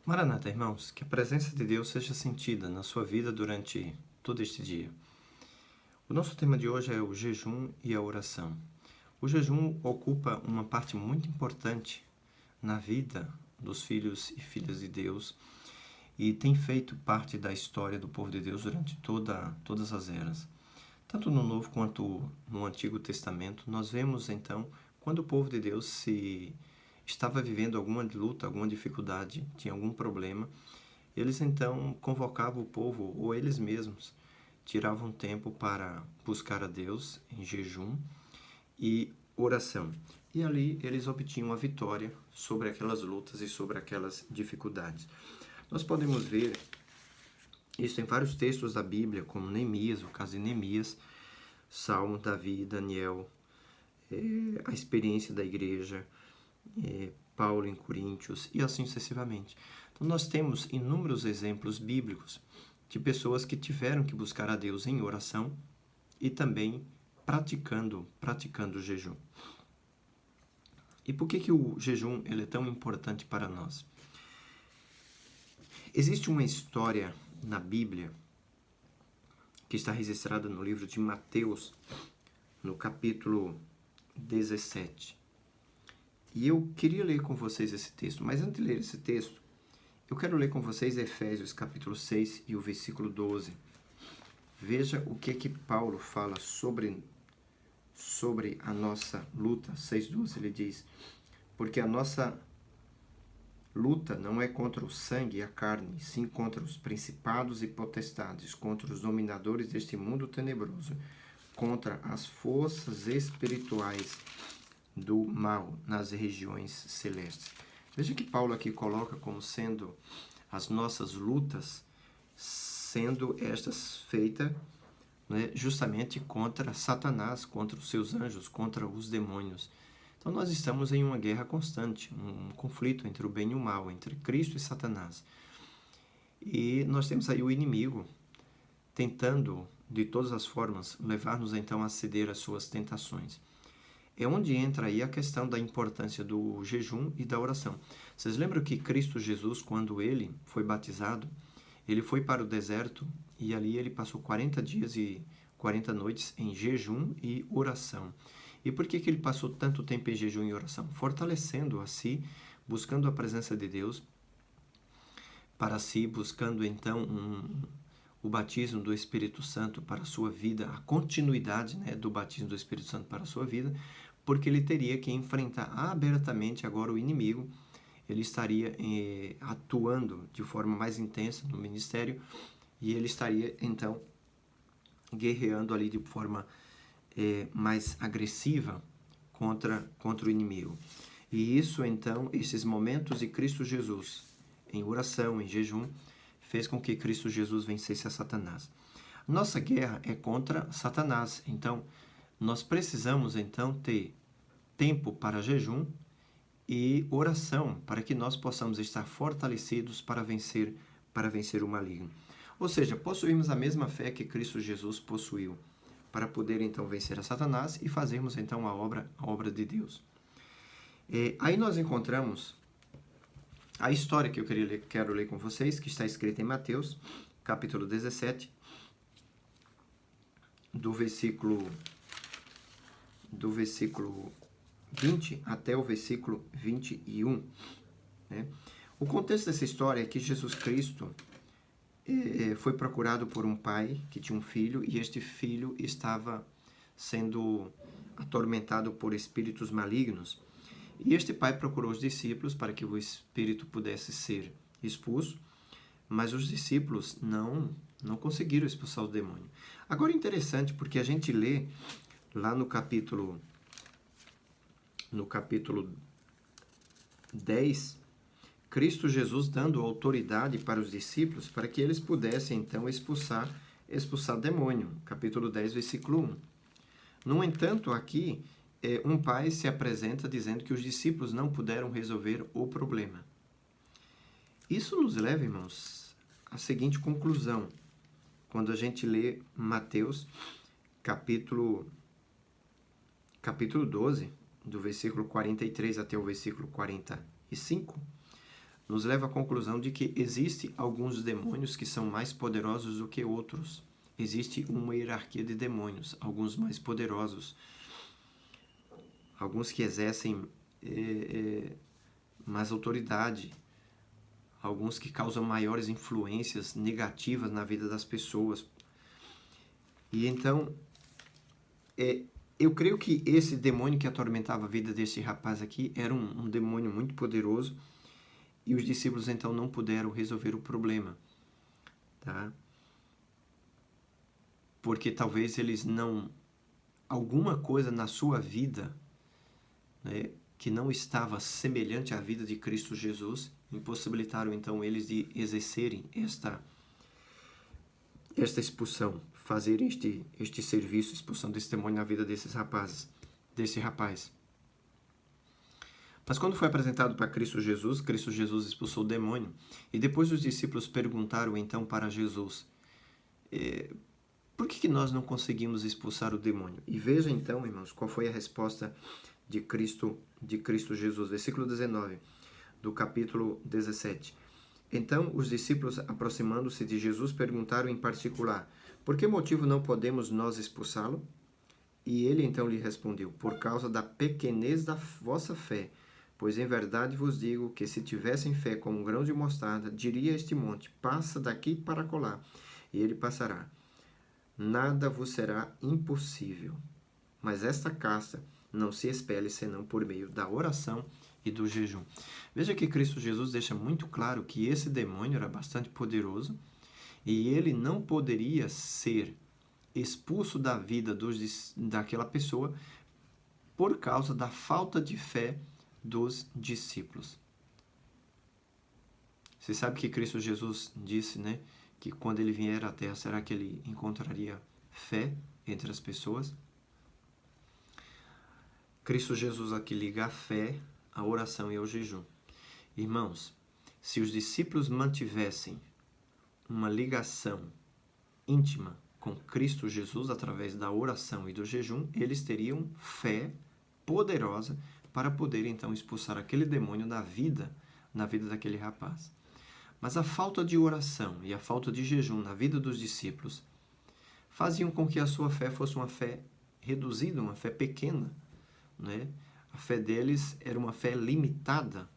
Maranata, irmãos, que a presença de Deus seja sentida na sua vida durante todo este dia. O nosso tema de hoje é o jejum e a oração. O jejum ocupa uma parte muito importante na vida dos filhos e filhas de Deus e tem feito parte da história do povo de Deus durante todas as eras. Tanto no Novo quanto no Antigo Testamento, nós vemos então quando o povo de Deus se estava vivendo alguma luta, alguma dificuldade, tinha algum problema, eles então convocavam o povo, ou eles mesmos, tiravam tempo para buscar a Deus em jejum e oração. E ali eles obtinham a vitória sobre aquelas lutas e sobre aquelas dificuldades. Nós podemos ver isso em vários textos da Bíblia, como Neemias, o caso de Neemias, Salmo, Davi, Daniel, a experiência da igreja, Paulo em Coríntios e assim sucessivamente. Então nós temos inúmeros exemplos bíblicos de pessoas que tiveram que buscar a Deus em oração e também praticando o jejum. E por que o jejum ele é tão importante para nós? Existe uma história na Bíblia que está registrada no livro de Mateus, no capítulo 17. E eu queria ler com vocês esse texto, mas antes de ler esse texto, eu quero ler com vocês Efésios capítulo 6 e o versículo 12. Veja o que Paulo fala sobre a nossa luta. 6,12 ele diz: porque a nossa luta não é contra o sangue e a carne, sim contra os principados e potestades, contra os dominadores deste mundo tenebroso, contra as forças espirituais do mal nas regiões celestes. Veja que Paulo aqui coloca como sendo as nossas lutas, sendo estas feitas, né, justamente contra Satanás, contra os seus anjos, contra os demônios. Então nós estamos em uma guerra constante, um conflito entre o bem e o mal, entre Cristo e Satanás. E nós temos aí o inimigo tentando, de todas as formas, levar-nos então a ceder às suas tentações. É onde entra aí a questão da importância do jejum e da oração. Vocês lembram que Cristo Jesus, quando ele foi batizado, ele foi para o deserto e ali ele passou 40 dias e 40 noites em jejum e oração. E por que ele passou tanto tempo em jejum e oração? Fortalecendo a si, buscando a presença de Deus para si, buscando então o batismo do Espírito Santo para a sua vida, a continuidade, né, do batismo do Espírito Santo para a sua vida, porque ele teria que enfrentar abertamente agora o inimigo. Ele estaria atuando de forma mais intensa no ministério e ele estaria então guerreando ali de forma mais agressiva contra o inimigo. E isso então, esses momentos de Cristo Jesus em oração, em jejum, fez com que Cristo Jesus vencesse a Satanás. Nossa guerra é contra Satanás. Então, nós precisamos então ter tempo para jejum e oração para que nós possamos estar fortalecidos para vencer o maligno. Ou seja, possuímos a mesma fé que Cristo Jesus possuiu para poder então vencer a Satanás e fazermos então a obra de Deus. Aí nós encontramos a história que eu quero ler com vocês, que está escrita em Mateus, capítulo 17, do versículo 20 até o versículo 21. Né? O contexto dessa história é que Jesus Cristo foi procurado por um pai que tinha um filho e este filho estava sendo atormentado por espíritos malignos. E este pai procurou os discípulos para que o espírito pudesse ser expulso, mas os discípulos não conseguiram expulsar o demônio. Agora é interessante porque a gente lê lá no capítulo 10, Cristo Jesus dando autoridade para os discípulos para que eles pudessem então expulsar demônio. Capítulo 10, versículo 1. No entanto, aqui um pai se apresenta dizendo que os discípulos não puderam resolver o problema. Isso nos leva, irmãos, à seguinte conclusão. Quando a gente lê Mateus, capítulo 12, do versículo 43 até o versículo 45, nos leva à conclusão de que existem alguns demônios que são mais poderosos do que outros. Existe uma hierarquia de demônios, alguns mais poderosos, alguns que exercem mais autoridade, alguns que causam maiores influências negativas na vida das pessoas. E então, eu creio que esse demônio que atormentava a vida desse rapaz aqui era um demônio muito poderoso, e os discípulos então não puderam resolver o problema, tá? Porque talvez eles não... alguma coisa na sua vida, né, que não estava semelhante à vida de Cristo Jesus, impossibilitaram então eles de exercerem esta expulsão, fazer este serviço, expulsão desse demônio na vida desse rapaz. Mas quando foi apresentado para Cristo Jesus expulsou o demônio. E depois os discípulos perguntaram então para Jesus, por que nós não conseguimos expulsar o demônio? E veja então, irmãos, qual foi a resposta de Cristo Jesus. Versículo 19 do capítulo 17. Então os discípulos, aproximando-se de Jesus, perguntaram em particular, por que motivo não podemos nós expulsá-lo? E ele então lhe respondeu, por causa da pequenez da vossa fé. Pois em verdade vos digo que se tivessem fé como um grão de mostarda, diria a este monte, passa daqui para acolá, e ele passará. Nada vos será impossível. Mas esta casta não se expele senão por meio da oração e do jejum. Veja que Cristo Jesus deixa muito claro que esse demônio era bastante poderoso e ele não poderia ser expulso da vida daquela pessoa por causa da falta de fé dos discípulos. Você sabe que Cristo Jesus disse, né, que quando ele vier à Terra, será que ele encontraria fé entre as pessoas? Cristo Jesus aqui liga a fé, a oração e ao jejum. Irmãos, se os discípulos mantivessem uma ligação íntima com Cristo Jesus através da oração e do jejum, eles teriam fé poderosa para poder então expulsar aquele demônio na vida daquele rapaz. Mas a falta de oração e a falta de jejum na vida dos discípulos faziam com que a sua fé fosse uma fé reduzida, uma fé pequena, né? A fé deles era uma fé limitada.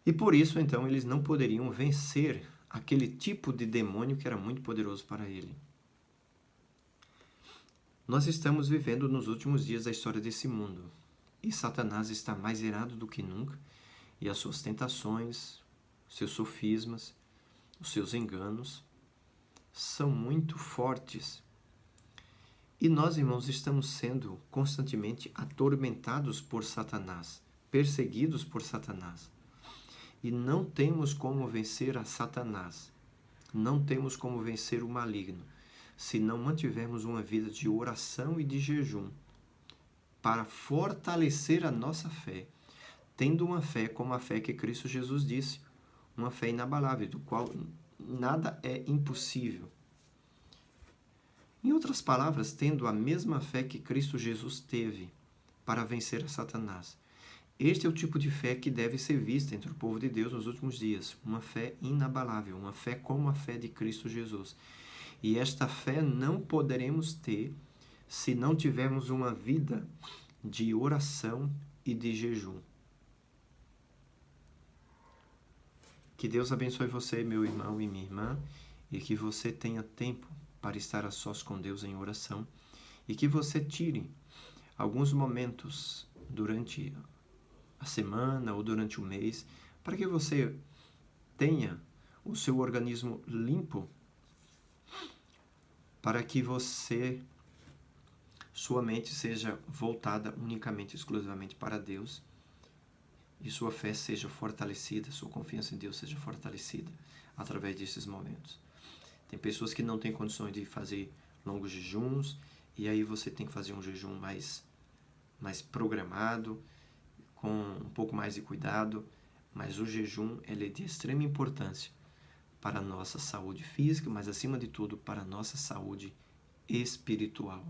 E por isso, então, eles não poderiam vencer aquele tipo de demônio que era muito poderoso para ele. Nós estamos vivendo nos últimos dias da história desse mundo. E Satanás está mais irado do que nunca. E as suas tentações, seus sofismas, os seus enganos são muito fortes. E nós, irmãos, estamos sendo constantemente atormentados por Satanás, perseguidos por Satanás. E não temos como vencer a Satanás. Não temos como vencer o maligno se não mantivermos uma vida de oração e de jejum para fortalecer a nossa fé, tendo uma fé como a fé que Cristo Jesus disse, uma fé inabalável, do qual nada é impossível. Em outras palavras, tendo a mesma fé que Cristo Jesus teve para vencer a Satanás. Este é o tipo de fé que deve ser vista entre o povo de Deus nos últimos dias, uma fé inabalável, uma fé como a fé de Cristo Jesus. E esta fé não poderemos ter se não tivermos uma vida de oração e de jejum. Que Deus abençoe você, meu irmão e minha irmã, e que você tenha tempo para estar a sós com Deus em oração, e que você tire alguns momentos durante a semana ou durante o mês, para que você tenha o seu organismo limpo, para que sua mente seja voltada unicamente, exclusivamente para Deus, e sua fé seja fortalecida, sua confiança em Deus seja fortalecida através desses momentos. Tem pessoas que não têm condições de fazer longos jejuns, e aí você tem que fazer um jejum mais programado, com um pouco mais de cuidado, mas o jejum ele é de extrema importância para a nossa saúde física, mas acima de tudo para a nossa saúde espiritual.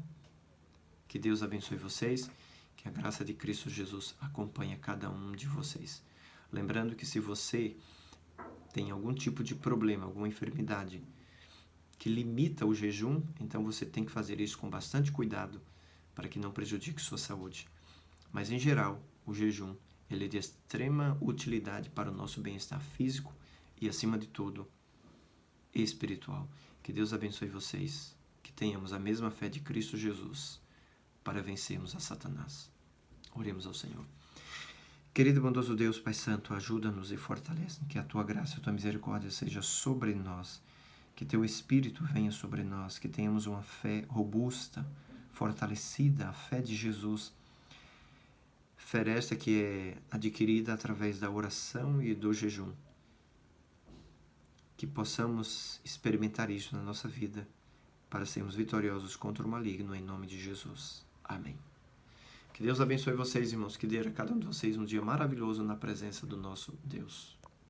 Que Deus abençoe vocês, que a graça de Cristo Jesus acompanhe cada um de vocês. Lembrando que se você tem algum tipo de problema, alguma enfermidade que limita o jejum, então você tem que fazer isso com bastante cuidado para que não prejudique sua saúde. Mas, em geral, o jejum ele é de extrema utilidade para o nosso bem-estar físico e, acima de tudo, espiritual. Que Deus abençoe vocês, que tenhamos a mesma fé de Cristo Jesus para vencermos a Satanás. Oremos ao Senhor. Querido e bondoso Deus, Pai Santo, ajuda-nos e fortalece, que a Tua graça e a Tua misericórdia seja sobre nós, que Teu Espírito venha sobre nós, que tenhamos uma fé robusta, fortalecida, a fé de Jesus, fé esta que é adquirida através da oração e do jejum. Que possamos experimentar isso na nossa vida, para sermos vitoriosos contra o maligno, em nome de Jesus. Amém. Que Deus abençoe vocês, irmãos, que dê a cada um de vocês um dia maravilhoso na presença do nosso Deus.